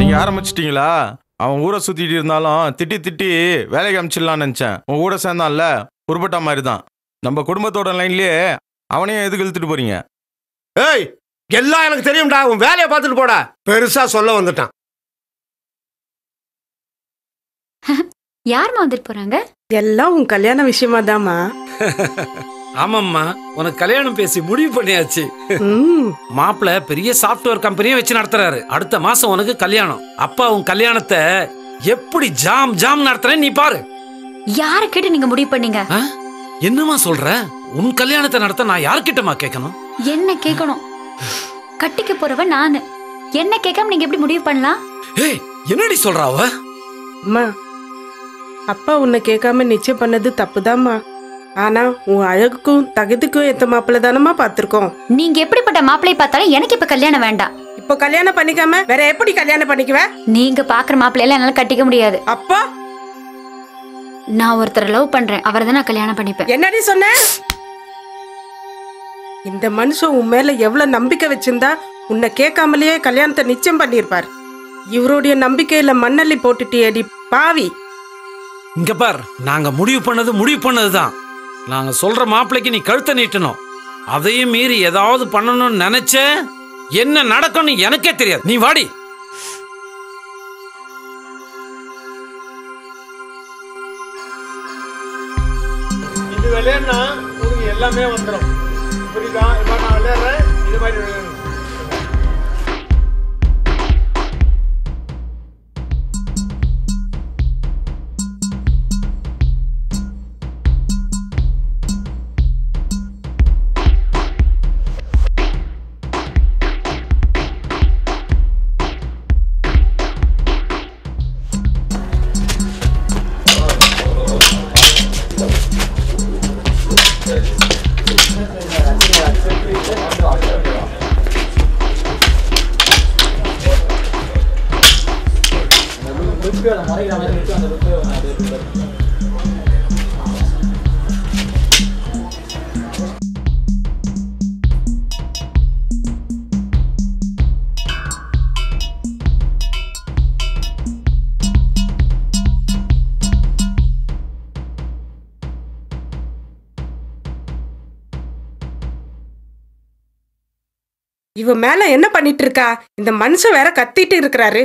நீங்க ஆரம்பிச்சிட்டீங்களா? அவன் ஊரை சுத்திட்டு இருந்தாலும் திட்டி திட்டி வேலைக்கு அமிச்சிடலான்னு நினைச்சேன். உன் கூட சேர்ந்தான்ல உருப்பட்டா மாதிரி தான். நம்ம குடும்பத்தோட லைன்லயே அவனையும் எதுக்கு இழுத்துட்டு போறீங்க? ஏய், எல்லாம் எனக்கு தெரியும்டா. உன் வேலையை பார்த்துட்டு போடா. பெருசா சொல்ல வந்துட்டான். யாருமா வந்துட்டு போறாங்க? எல்லாம் உன் கல்யாண விஷயமா தாமா. ஆமாம்மா, உனக்கு கல்யாணம் பேசி முடிவு பண்ணியாச்சு. மாப்பிள்ள பெரிய சாப்ட்வேர் கம்பெனியை வச்சு நடத்துறாரு. அடுத்த மாசம் உனக்கு கல்யாணம். அப்பா உன் கல்யாணத்தை எப்படி ஜாம் ஜாம் நடத்துறேன் நீ பாரு. யார கேட்டு நீங்க முடிவு பண்ணீங்க? என்னமா சொல்ற? உன் கல்யாணத்தை நடத்த நான் யார்கிட்டமா கேட்கணும்? என்ன கேட்கணும்? கட்டிக்க போறவ நானு. என்ன கேட்காம நீங்க எப்படி முடிவு பண்ணலாம்? ஏய், என்னடி சொல்றாவ? அம்மா, அப்பா உன்னை கேட்காம நிச்சயம் பண்ணது தப்புதாம்மா. ஆனா உன் அழகுக்கும் தகுதிக்கும் ஏத்த மாப்பிள்ள தானமா பாத்திருக்கோம். நீங்க எப்படிப்பட்ட மாப்பிள்ளை பார்த்தாலும் எனக்கு இப்ப கல்யாணம் வேண்டாம். இப்போ கல்யாணம் பண்ணிக்காம வேற எப்படி கல்யாணம் பண்ணிக்குவ? நீங்க பாக்குற மாப்பிள்ளையெல்லாம் என்னால கட்டிக்க முடியாது. அப்பா, நான் ஒருத்தரை லவ் பண்றேன். அவரை தான் நான் கல்யாணம் பண்ணிப்பேன். என்னடி சொன்ன? இந்த மனுஷன் உன் மேல எவ்வளவு நம்பிக்கை வச்சிருந்தா உன்னை கேட்காமலேயே கல்யாணத்தை நிச்சயம் பண்ணிருப்பார். இவருடைய நம்பிக்கையில மண்ணள்ளி போட்டுட்டியடி பாவி. இங்க பார், நாங்க முடிவு பண்ணதுதான். நாங்க சொல்ற மாப்பிள்ளைக்கு நீ கழுத்தை நீட்டணும். அதையும் மீறி ஏதாவது பண்ணணும்னு நினைச்ச என்ன நடக்கும்னு எனக்கே தெரியாது. நீ வாடி. இது விளையாடுனா உங்களுக்கு எல்லாமே வந்துடும். புரியுதா? இப்போ நான் விளையாடுறேன், இது மாதிரி விளையாடுறேன். இவ மேல என்ன பண்ணிட்டு இருக்கா? இந்த மனுஷன் வேற கத்திட்டு இருக்கிறாரு.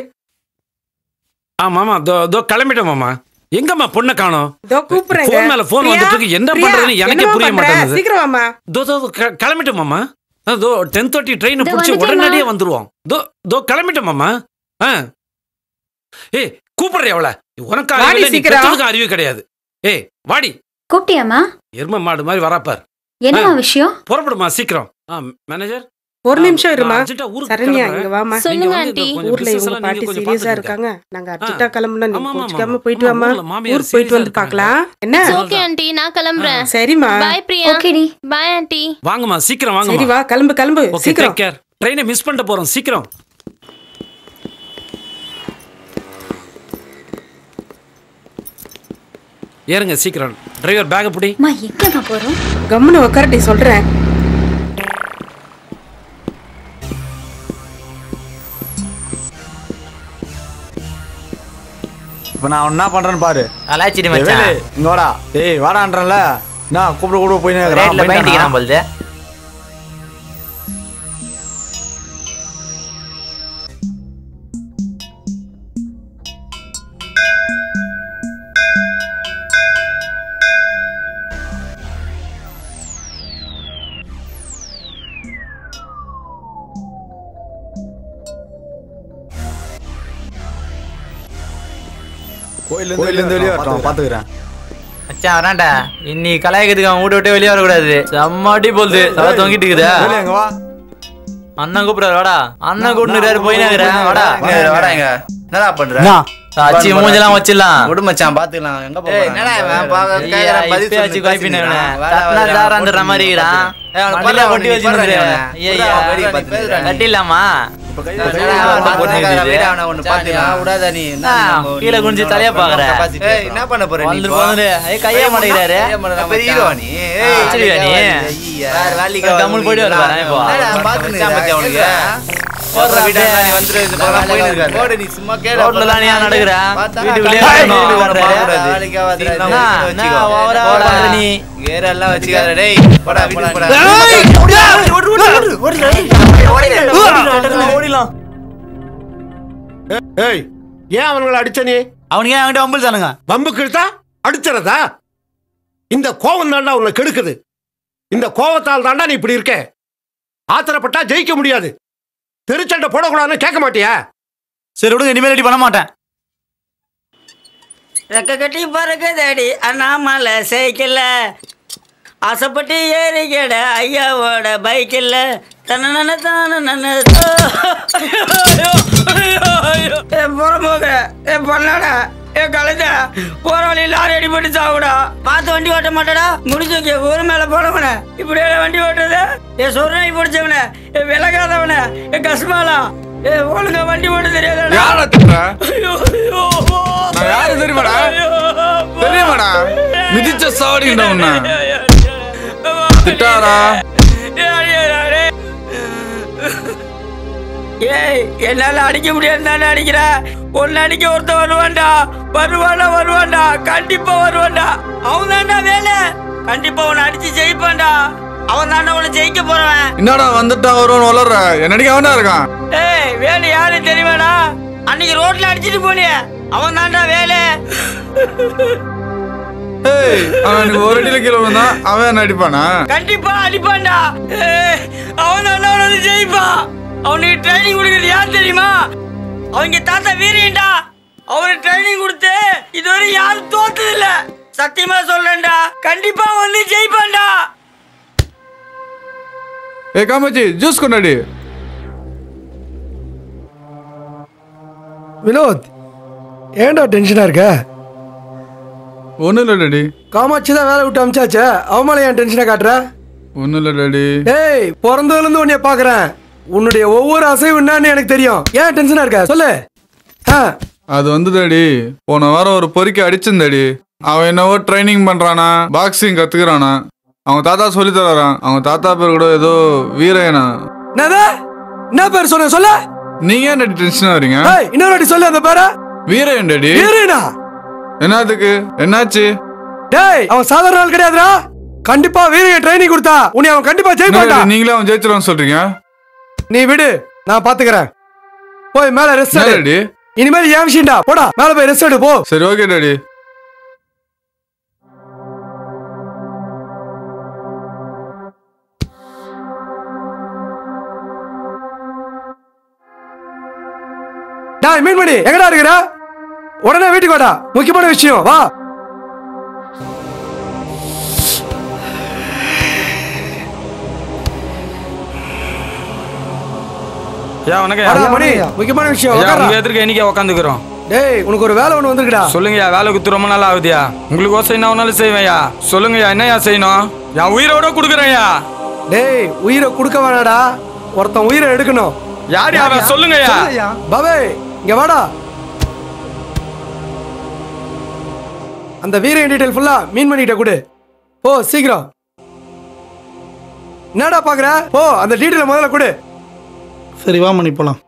ஆமாமா, தோ கிளம்பிட்டோம் மாமா. எங்கம்மா பொண்ணை காணோம்? தோ கூப்பிடுறேன். போன் மேல போன் வந்துட்டு இருக்கு. என்ன பண்றதுன்னு எனக்கே புரிய மாட்டேங்குது. சீக்கிரம் வாமா. தோ கிளம்பிட்டோம் மாமா. தோ 10:30 ட்ரெயின் பிடிச்சி உடனடியே வந்துருவோம். தோ கிளம்பிட்டோம் மாமா. ஏய், கூப்பிடுறே அவளை. உனக்கு அறிவு கிடையாது. ஏய், வாடி. கூப்பிட்டியாமா? எரும மாடு மாதிரி வராப்பார். என்ன விஷயம்? புறப்படுமா சீக்கிரம். மேனேஜர், ஒரு நிமிஷம் இருமா. சரண்யா, இங்க வாமா. சொல்லுங்க ஆண்டி. ஊர்ல இவங்க பாட்டி சீரியஸா இருக்காங்க. நாங்க அர்ஜென்ட்டா கிளம்புனா நீ கோச்சிக்காம போயிட்டு வாமா. ஊர் போயிட்டு வந்து பார்க்கலாம். என்ன? ஓகே ஆண்டி, நான் கிளம்புறேன். சரிமா. பை பிரியா. ஓகேடி. Bye aunty. வாங்கம்மா, சீக்கிரம் வாங்கம்மா. சரி வா, கிளம்பு சீக்கிரம். ட்ரெயினை மிஸ் பண்ணிட்டு போறோம். சீக்கிரம். ஏறுங்க சீக்கிரம். டிரைவர் பேக் பிடி. மா, எங்க போறோம்? கம்முன்னு உட்காரட்டி சொல்றேன். இப்ப நான் என்ன பண்றேன்னு பாரு. அலாச்சிடி மச்சான், இங்க வாடா. டேய் வாடான்றல. நான் கூப்பிட போயினே ரேட்ல பைண்டிக்கிறான் போல்து. கோயில இருந்து வெளியே வரட்டும், பாத்துக்கிறேன். மச்சான் வரான்டா. இன்னைக்கு கலாய்க்கிறதுக்கு அவன் வீட்டை விட்டு வெளியே வரக்கூடாது. செம்மாட்டி போகுது. தலை தொங்கிட்டு இருக்குதா? அண்ணன் கூப்பிடாரு. வாடா. அண்ணன் கூப்பிட்டு போயினாக்குறேன். வாடா வாடா. இங்க என்னடா பண்ற? அச்சி மூஞ்செல்லாம் வச்சிடலாம். விடு மச்சான், பாத்துக்கலாம். எங்க போற? என்னடா மாதிரி கட்டிடலாமா? கீழே குனிஞ்சு தலைய பாக்குற. என்ன பண்ண போற? கைய மாட்டேங்கிறாரு. கம்முன்னு போயிட்டு வருவாரு. போடு நீ சும்மா கேளு. ரோட்ல நீ நடக்குற வீட்டுக்குள்ளே நீ வேற எல்லாம் வச்சுக்காத டேய். போடா வீட்டுக்கு போடா. ஓடிலாம். ஏய் ஏன் அவங்களை அடிச்ச நீ? அவனுக்கு என்கிட்ட வம்புல் தானுங்க. வம்புக்கு இழுத்தா அடிச்சறதா? இந்த கோவம் தாண்டா உன்னை கெடுக்குது. இந்த கோவத்தால் தாண்டா நீ இப்படி இருக்க. ஆத்திரப்பட்டா ஜெயிக்க முடியாது. திருச்சண்டை போடக்கூடாதுன்னு கேட்க மாட்டியா? சரி விடுங்க, இனிமேல் அடி பண்ண மாட்டேன். ரெக்க கட்டி பறக்குதடி அண்ணாமலை சைக்கிள்ல, ஆசைப்பட்டு ஏறிக்கட ஐயாவோட பைக்கில். புறம்போக பண்ணாட என் கலைஞ்ச போற வழி லாரி அடிபட்டு சாவுடா. பார்த்து வண்டி ஓட்ட மாட்டடா. முடிச்சு ஒரு மேல போனவன இப்படியே வண்டி ஓட்டுறது. என் சொரணை பிடிச்சவன, என் விலகாதவன, என் கஷ்டமாலா ஒழுங்கா வண்டி ஓட்ட தெரியாதா? யாரு தெரியுமாடா? தெரியுமாடா? மிதிச்ச சாவடிங்கடா உன்ன. திட்டாரா? ஏய் என்னால அடிக்க முடியாது தானே அடிக்கிற. ஒன்னு அடிக்க ஒருத்த வருவான்டா. வருவான்டா கண்டிப்பா வருவான்டா. அவன் தான்டா வேலை. கண்டிப்பா உன்னை அடிச்சு ஜெயிப்பான்டா. அவன் தாண்டா உன்னை ஜெயிக்க போறவன். என்னடா வந்துட்டா வருவான்னு வளர்ற? என்னடிக்க அவனா இருக்கான்? ஏய் வேலை யாரு தெரியுமாடா? அன்னைக்கு ரோட்ல அடிச்சிட்டு போனியே அவன் தான்டா வேலை. அவனுக்கு ஒரு அடியில கீழே வந்தா அவன் அடிப்பானா? கண்டிப்பா அடிப்பான்டா. அவன் தாண்டா வந்து ஜெயிப்பான். அவனுக்கு ட்ரைனிங் கொடுக்கறது யார் தெரியுமா? அவங்க தாத்தா வீரியன்டா. அவனுக்கு ட்ரைனிங் கொடுத்து இதுவரை யாரும் தோத்தது இல்ல. சத்தியமா சொல்றேன்டா, கண்டிப்பா வந்து ஜெயிப்பான்டா. ஏ காமாச்சி, ஜூஸ் கொண்டாடி. வினோத், ஏன்டா டென்ஷனா இருக்க? ஒன்றும் இல்லை டாடி. காமாட்சி தான் வேலை விட்டு அமிச்சாச்சே, அவமால ஏன் டென்ஷனை காட்டுற? ஒன்றும் இல்லை டாடி. ஏய், பிறந்ததுலேருந்து உன்னைய பார்க்குறேன். உன்னுடைய ஒவ்வொரு அசைவு என்னன்னு எனக்கு தெரியும். ஏன் டென்ஷனா இருக்க சொல்லு. அது வந்து டாடி, போன வாரம் ஒரு பொறிக்க அடிச்சிருந்தாடி. அவன் என்னவோ ட்ரைனிங் பண்றானா, பாக்ஸிங் கத்துக்கிறானா. அவங்க தாத்தா சொல்லி தரான். அவங்க தாத்தா பேர் கூட ஏதோ வீரனா. என்ன பேர் சொன்ன சொல்ல? நீங்க ஏன் டாடி டென்ஷனா வரீங்க? இன்னொரு வாட்டி சொல்லு அந்த பேரை. வீரன் டாடி. வீரனா? என்னதுக்கு? என்னாச்சு? டேய், அவன் சாதாரண ஆள் கிடையாதுடா. கண்டிப்பா வீரன் ட்ரைனிங் கொடுத்தா உன்னை அவன் கண்டிப்பா ஜெயிப்பான்டா. நீங்களே அவன் ஜெயிச்சிருவான்னு சொல்றீங்க? நீ விடு, நான் பாத்துக்கிறேன். போய் மேல ரெஸ்ட் எடு. இனிமேல் ஏன் விஷயம்டா, போடா மேல போய் ரெஸ்ட் எடு போ. சரி ஓகே டாடி. டேய் மீன்மணி, எங்கடா இருக்கிற? உடனே வீட்டுக்கு வாடா, முக்கியமான விஷயம். வா. முக்கியமான விஷயம். இன்னைக்கு உட்காந்துக்கிறோம். டேய், உனக்கு ஒரு வேலை ஒண்ணு வந்திருக்குடா. சொல்லுங்கயா. வேலை குத்து ரொம்ப நாள் ஆகுதியா? உங்களுக்கு ஓசை என்ன ஒன்னாலும் செய்வேயா? சொல்லுங்கயா, என்னையா செய்யணும்? என் உயிரோட கொடுக்குறேன்யா. டேய், உயிரை கொடுக்க வேணாடா, ஒருத்தன் உயிரை எடுக்கணும். யார் யார் சொல்லுங்கயா? பாபே, இங்க வாடா. அந்த வீரன் டீடைல் ஃபுல்லா மீன்மணி கிட்ட கொடு. போ சீக்கிரம். என்னடா பாக்குற? போ அந்த டீடைல் முதல்ல கொடு. சரி வா மணி போலாம்.